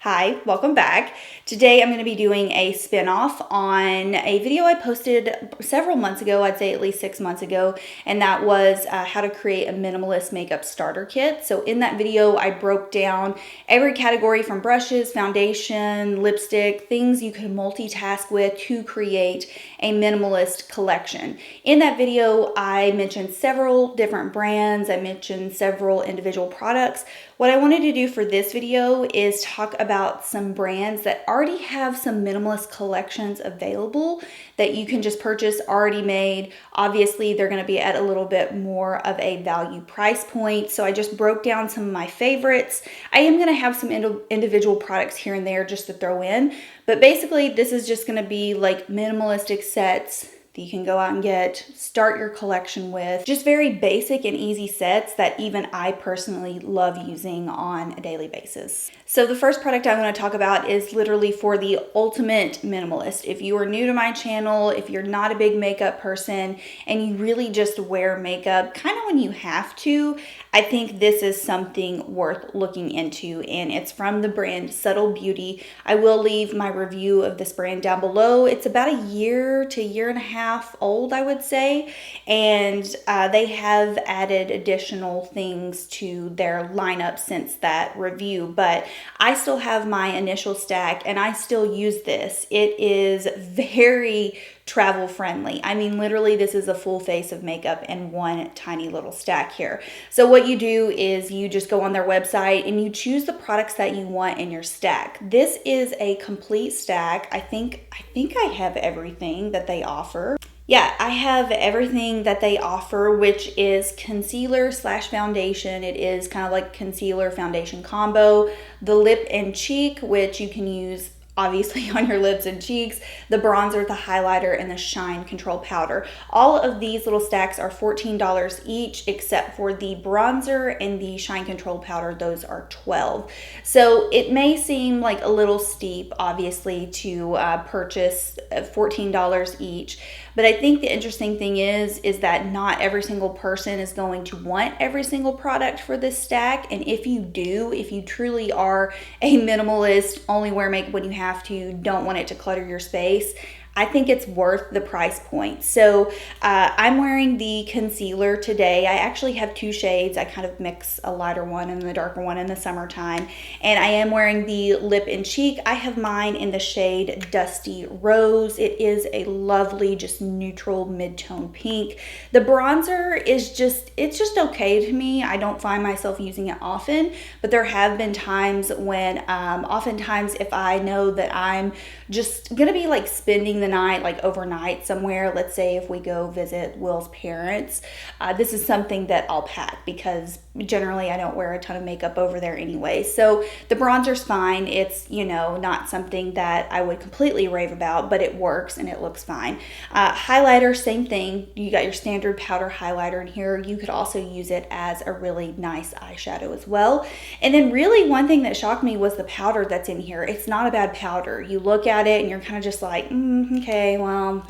Hi, welcome back. Today I'm going to be doing a spin-off on a video I posted several months ago, I'd say at least 6 months ago, and that was how to create a minimalist makeup starter kit. So in that video, I broke down every category from brushes, foundation, lipstick, things you can multitask with to create a minimalist collection. In that video, I mentioned several different brands, I mentioned several individual products. What I wanted to do for this video is talk about some brands that already have some minimalist collections available that you can just purchase already made. Obviously, they're going to be at a little bit more of a value price point. So I just broke down some of my favorites. I am going to have some individual products here and there just to throw in. But basically, this is just going to be like minimalistic sets that you can go out and get, start your collection with. Just very basic and easy sets that even I personally love using on a daily basis. So the first product I want to talk about is literally for the ultimate minimalist. If you are new to my channel, if you're not a big makeup person and you really just wear makeup kind of when you have to, I think this is something worth looking into, and it's from the brand Subtl Beauty. I will leave my review of this brand down below. It's about a year to year and a half old, I would say, and they have added additional things to their lineup since that review, but I still have my initial stack and I still use this. It is very travel friendly. I mean, literally this is a full face of makeup in one tiny little stack here. So what you do is you just go on their website and you choose the products that you want in your stack. This is a complete stack. I think I have everything that they offer. Yeah, I have everything that they offer, which is concealer slash foundation. It is kind of like concealer foundation combo. The lip and cheek, which you can use obviously on your lips and cheeks, the bronzer, the highlighter, and the shine control powder. All of these little stacks are $14 each, except for the bronzer and the shine control powder. Those are $12. So it may seem like a little steep, obviously, to purchase $14 each. But I think the interesting thing is that not every single person is going to want every single product for this stack. And if you do, if you truly are a minimalist, only wear makeup when you have to, don't want it to clutter your space, I think it's worth the price point. So I'm wearing the concealer today. I actually have two shades. I kind of mix a lighter one and the darker one in the summertime. And I am wearing the lip and cheek. I have mine in the shade Dusty Rose. It is a lovely, just neutral mid-tone pink. The bronzer is it's just okay to me. I don't find myself using it often, but there have been times when oftentimes if I know that I'm just gonna be like spending the night, like overnight somewhere, let's say if we go visit Will's parents, this is something that I'll pack because generally I don't wear a ton of makeup over there anyway. So the bronzer's fine. It's, you know, not something that I would completely rave about, but it works and it looks fine. Highlighter, same thing. You got your standard powder highlighter in here. You could also use it as a really nice eyeshadow as well. And then really one thing that shocked me was the powder that's in here. It's not a bad powder. You look at it and you're kind of just like, okay, well,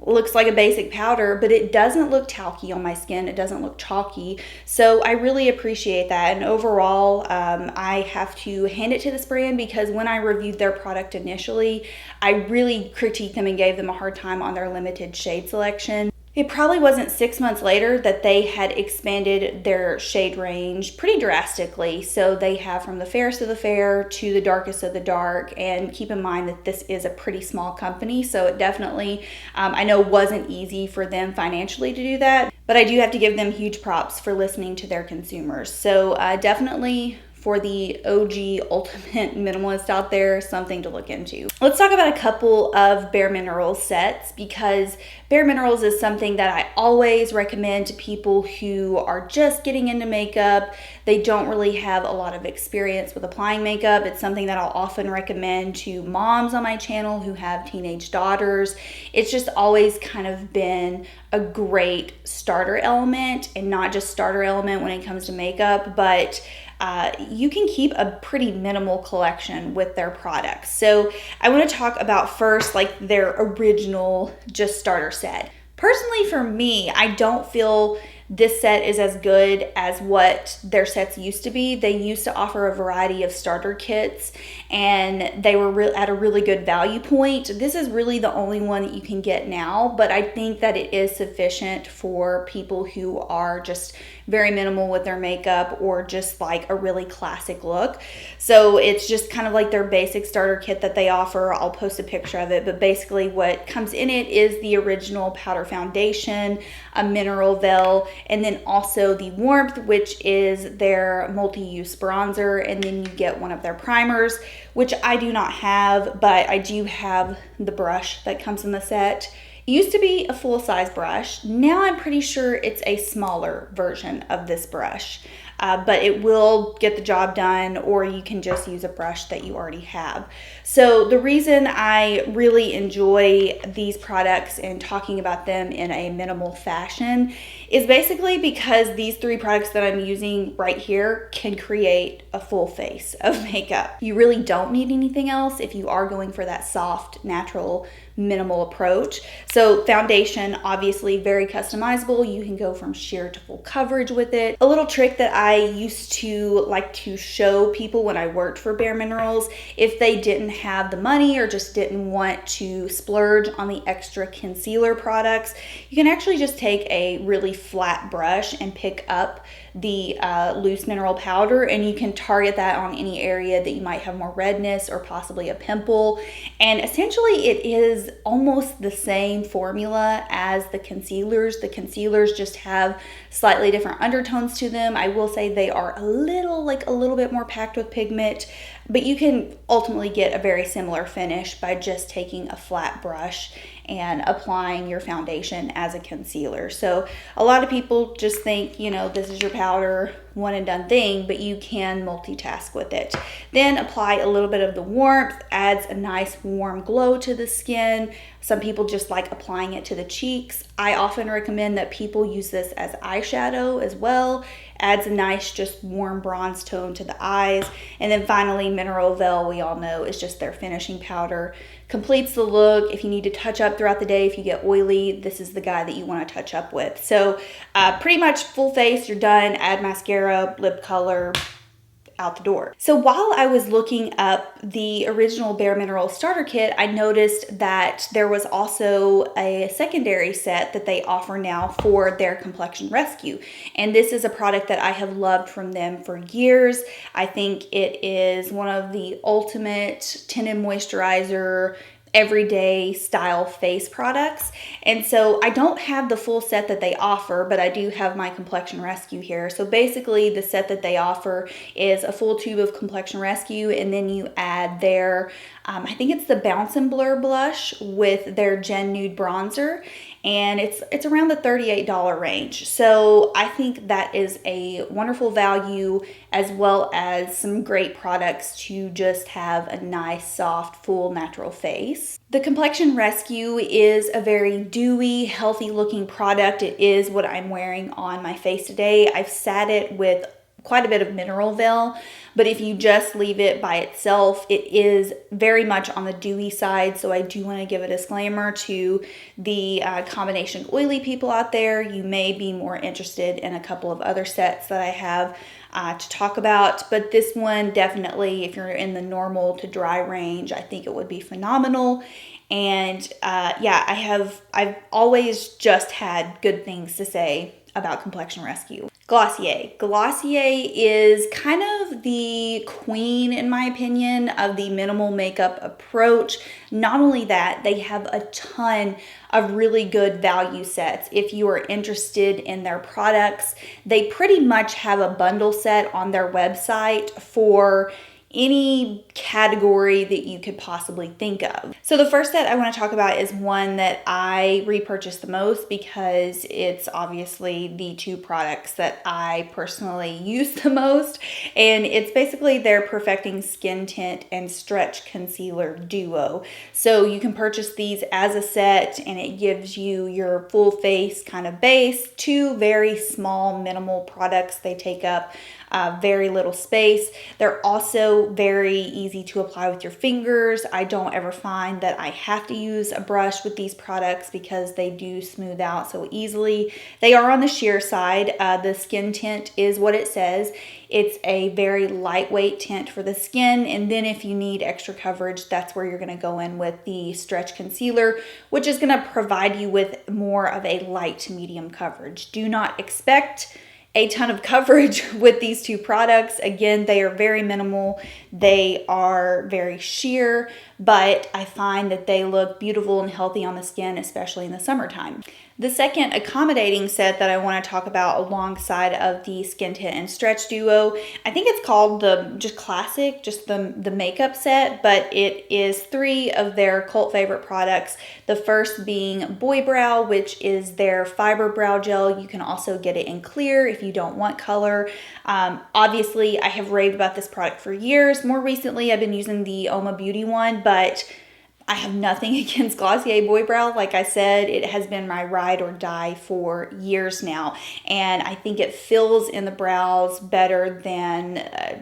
looks like a basic powder, but it doesn't look talky on my skin. It doesn't look chalky. So I really appreciate that. And overall, I have to hand it to this brand because when I reviewed their product initially, I really critiqued them and gave them a hard time on their limited shade selection. It probably wasn't 6 months later that they had expanded their shade range pretty drastically. So they have from the fairest of the fair to the darkest of the dark. And keep in mind that this is a pretty small company. So it definitely, I know wasn't easy for them financially to do that. But I do have to give them huge props for listening to their consumers. So definitely for the OG ultimate minimalist out there, something to look into. Let's talk about a couple of bareMinerals sets because bareMinerals is something that I always recommend to people who are just getting into makeup. They don't really have a lot of experience with applying makeup. It's something that I'll often recommend to moms on my channel who have teenage daughters. It's just always kind of been a great starter element, and not just starter element when it comes to makeup, but you can keep a pretty minimal collection with their products. So I want to talk about first like their original just starter set. Personally for me, I don't feel this set is as good as what their sets used to be. They used to offer a variety of starter kits, and they were at a really good value point. This is really the only one that you can get now, but I think that it is sufficient for people who are just very minimal with their makeup or just like a really classic look. So it's just kind of like their basic starter kit that they offer. I'll post a picture of it, but basically what comes in it is the original powder foundation, a mineral veil, and then also the warmth, which is their multi-use bronzer, and then you get one of their primers, which I do not have, but I do have the brush that comes in the set. It used to be a full-size brush. Now I'm pretty sure it's a smaller version of this brush, but it will get the job done, or you can just use a brush that you already have. So the reason I really enjoy these products and talking about them in a minimal fashion is basically because these three products that I'm using right here can create a full face of makeup. You really don't need anything else if you are going for that soft, natural, minimal approach. So foundation, obviously very customizable. You can go from sheer to full coverage with it. A little trick that I used to like to show people when I worked for bareMinerals, if they didn't have the money or just didn't want to splurge on the extra concealer products, you can actually just take a really flat brush and pick up the loose mineral powder, and you can target that on any area that you might have more redness or possibly a pimple. And essentially it is almost the same formula as the concealers. The concealers just have slightly different undertones to them. I will say they are a little bit more packed with pigment, but you can ultimately get a very similar finish by just taking a flat brush and applying your foundation as a concealer. So a lot of people just think, you know, this is your powder, one and done thing, but you can multitask with it. Then apply a little bit of the warmth, adds a nice warm glow to the skin. Some people just like applying it to the cheeks. I often recommend that people use this as eyeshadow as well. Adds a nice just warm bronze tone to the eyes. And then finally, Mineral Veil, we all know, is just their finishing powder. Completes the look. If you need to touch up throughout the day, if you get oily, this is the guy that you want to touch up with. So pretty much full face, you're done. Add mascara, lip color, out the door. So while I was looking up the original bareMinerals starter kit, I noticed that there was also a secondary set that they offer now for their Complexion Rescue. And this is a product that I have loved from them for years. I think it is one of the ultimate tinted moisturizer, everyday style face products. And so I don't have the full set that they offer, but I do have my Complexion Rescue here. So basically the set that they offer is a full tube of Complexion Rescue, and then you add their, I think it's the Bounce and Blur blush with their Gen Nude bronzer, and it's around the $38 range. So I think that is a wonderful value, as well as some great products to just have a nice, soft, full, natural face. The Complexion Rescue is a very dewy, healthy looking product. It is what I'm wearing on my face today. I've sat it with quite a bit of Mineral Veil, but if you just leave it by itself, it is very much on the dewy side. So I do want to give a disclaimer to the combination oily people out there. You may be more interested in a couple of other sets that I have to talk about, but this one definitely, if you're in the normal to dry range, I think it would be phenomenal. And yeah, I've always just had good things to say about Complexion Rescue. Glossier. Glossier is kind of the queen, in my opinion, of the minimal makeup approach. Not only that, they have a ton of really good value sets. If you are interested in their products, they pretty much have a bundle set on their website for any category that you could possibly think of. So the first set I want to talk about is one that I repurchased the most because it's obviously the two products that I personally use the most, and it's basically their Perfecting Skin Tint and Stretch Concealer Duo. So you can purchase these as a set, and it gives you your full face kind of base, two very small minimal products. They take up very little space. They're also very easy to apply with your fingers. I don't ever find that I have to use a brush with these products because they do smooth out so easily. They are on the sheer side. The skin tint is what it says. It's a very lightweight tint for the skin, and then if you need extra coverage, that's where you're going to go in with the stretch concealer, which is going to provide you with more of a light to medium coverage. Do not expect a ton of coverage with these two products. Again, they are very minimal. They are very sheer, but I find that they look beautiful and healthy on the skin, especially in the summertime. The second accommodating set that I want to talk about alongside of the Skin Tint and Stretch Duo, I think it's called the the makeup set, but it is 3 of their cult favorite products. The first being Boy Brow, which is their fiber brow gel. You can also get it in clear if you don't want color. Obviously, I have raved about this product for years. More recently, I've been using the Oma Beauty one, but I have nothing against Glossier Boy Brow. Like I said, it has been my ride or die for years now. And I think it fills in the brows better than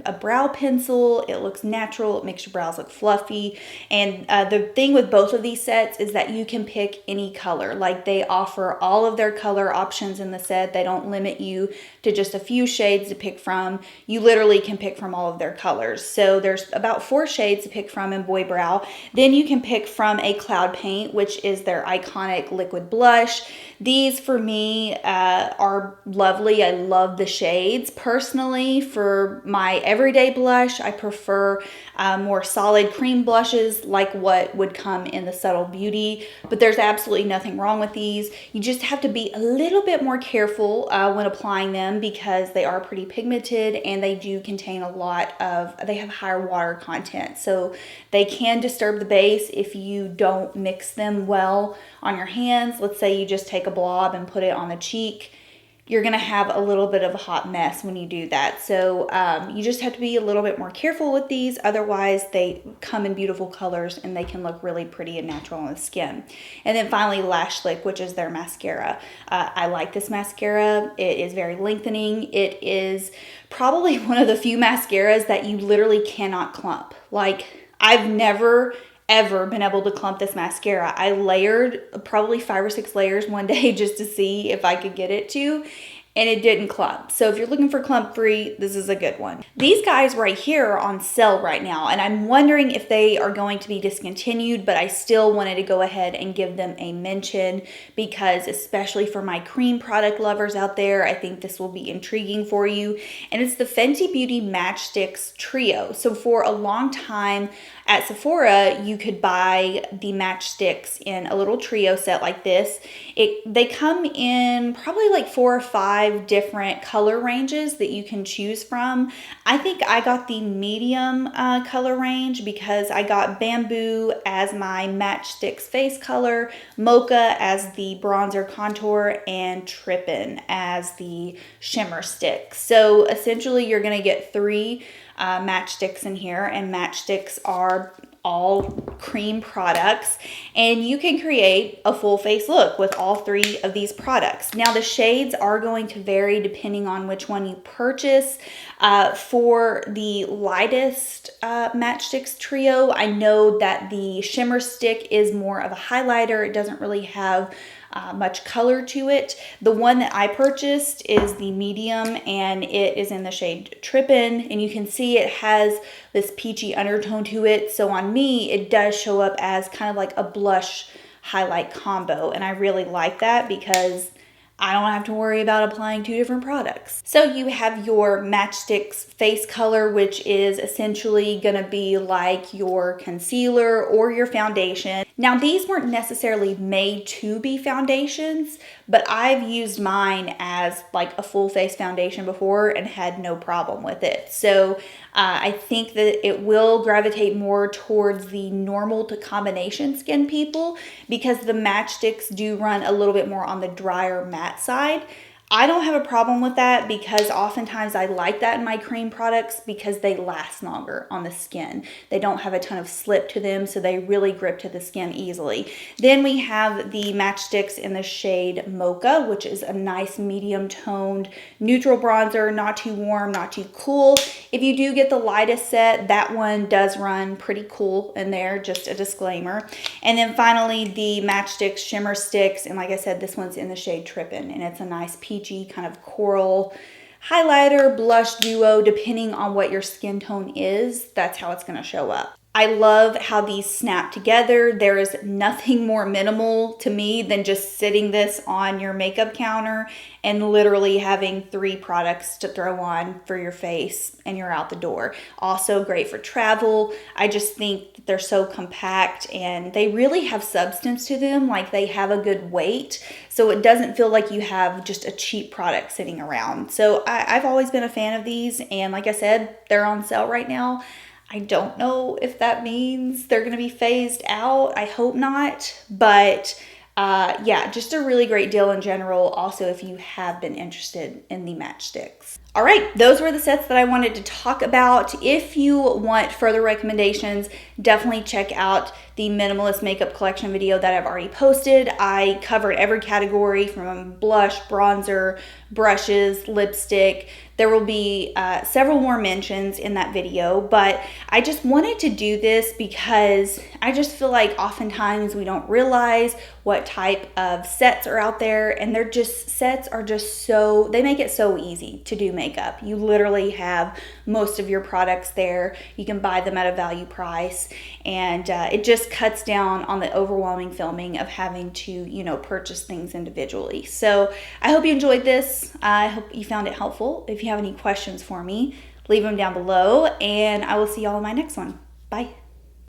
a brow pencil. It looks natural. It makes your brows look fluffy. And the thing with both of these sets is that you can pick any color. Like, they offer all of their color options in the set. They don't limit you to just a few shades to pick from. You literally can pick from all of their colors. So there's about 4 shades to pick from in Boy Brow. Then you can pick from a Cloud Paint, which is their iconic liquid blush. These for me are lovely. I love the shades. Personally, for my everyday blush, I prefer more solid cream blushes like what would come in the Subtl Beauty, but there's absolutely nothing wrong with these. You just have to be a little bit more careful when applying them because they are pretty pigmented and they do contain they have higher water content. So they can disturb the base if you don't mix them well on your hands. Let's say you just take a blob and put it on the cheek. You're going to have a little bit of a hot mess when you do that. So you just have to be a little bit more careful with these. Otherwise, they come in beautiful colors and they can look really pretty and natural on the skin. And then finally, Lash Lick, which is their mascara. I like this mascara. It is very lengthening. It is probably one of the few mascaras that you literally cannot clump. Like, I've never ever been able to clump this mascara. I layered probably 5 or 6 layers one day just to see if I could get it to, and it didn't clump. So if you're looking for clump free, this is a good one. These guys right here are on sale right now, and I'm wondering if they are going to be discontinued, but I still wanted to go ahead and give them a mention because, especially for my cream product lovers out there, I think this will be intriguing for you. And it's the Fenty Beauty Match Stix Trio. So for a long time at Sephora, you could buy the Match Stix in a little trio set like this. They come in probably like 4 or 5 different color ranges that you can choose from. I think I got the medium color range because I got Bamboo as my Match Stix face color, Mocha as the bronzer contour, and Trippin' as the shimmer stick. So essentially you're going to get 3 Match Stix in here, and Match Stix are all cream products, and you can create a full face look with all 3 of these products. Now the shades are going to vary depending on which one you purchase. For the lightest Match Stix trio, I know that the shimmer stick is more of a highlighter. It doesn't really have much color to it. The one that I purchased is the medium, and it is in the shade Trippin', and you can see it has this peachy undertone to it. So on me, it does show up as kind of like a blush highlight combo, and I really like that because I don't have to worry about applying 2 different products. So you have your Match Stix face color, which is essentially gonna be like your concealer or your foundation. Now these weren't necessarily made to be foundations, but I've used mine as like a full face foundation before and had no problem with it. So I think that it will gravitate more towards the normal to combination skin people because the Match Stix do run a little bit more on the drier matte side. I don't have a problem with that because oftentimes I like that in my cream products because they last longer on the skin. They don't have a ton of slip to them, so they really grip to the skin easily. Then we have the Match Stix in the shade Mocha, which is a nice medium toned neutral bronzer, not too warm, not too cool. If you do get the lightest set, that one does run pretty cool in there, just a disclaimer. And then finally the Match Stix Shimmer Sticks, and like I said, this one's in the shade Trippin', and it's a nice peachy kind of coral highlighter blush duo. Depending on what your skin tone is, that's how it's going to show up. I love how these snap together. There is nothing more minimal to me than just sitting this on your makeup counter and literally having 3 products to throw on for your face and you're out the door. Also great for travel. I just think they're so compact and they really have substance to them. Like, they have a good weight, so it doesn't feel like you have just a cheap product sitting around. So I've always been a fan of these, and like I said, they're on sale right now. I don't know if that means they're going to be phased out. I hope not. But yeah, just a really great deal in general. Also, if you have been interested in the Match Stix. All right, those were the sets that I wanted to talk about. If you want further recommendations, definitely check out the Minimalist Makeup Collection video that I've already posted. I covered every category from blush, bronzer, brushes, lipstick. There will be several more mentions in that video, but I just wanted to do this because I just feel like oftentimes we don't realize what type of sets are out there, and sets are just so, they make it so easy to do makeup. You literally have most of your products there. You can buy them at a value price, and it just cuts down on the overwhelming filming of having to, you know, purchase things individually. So I hope you enjoyed this. I hope you found it helpful. If you have any questions for me, leave them down below, and I will see y'all in my next one. Bye.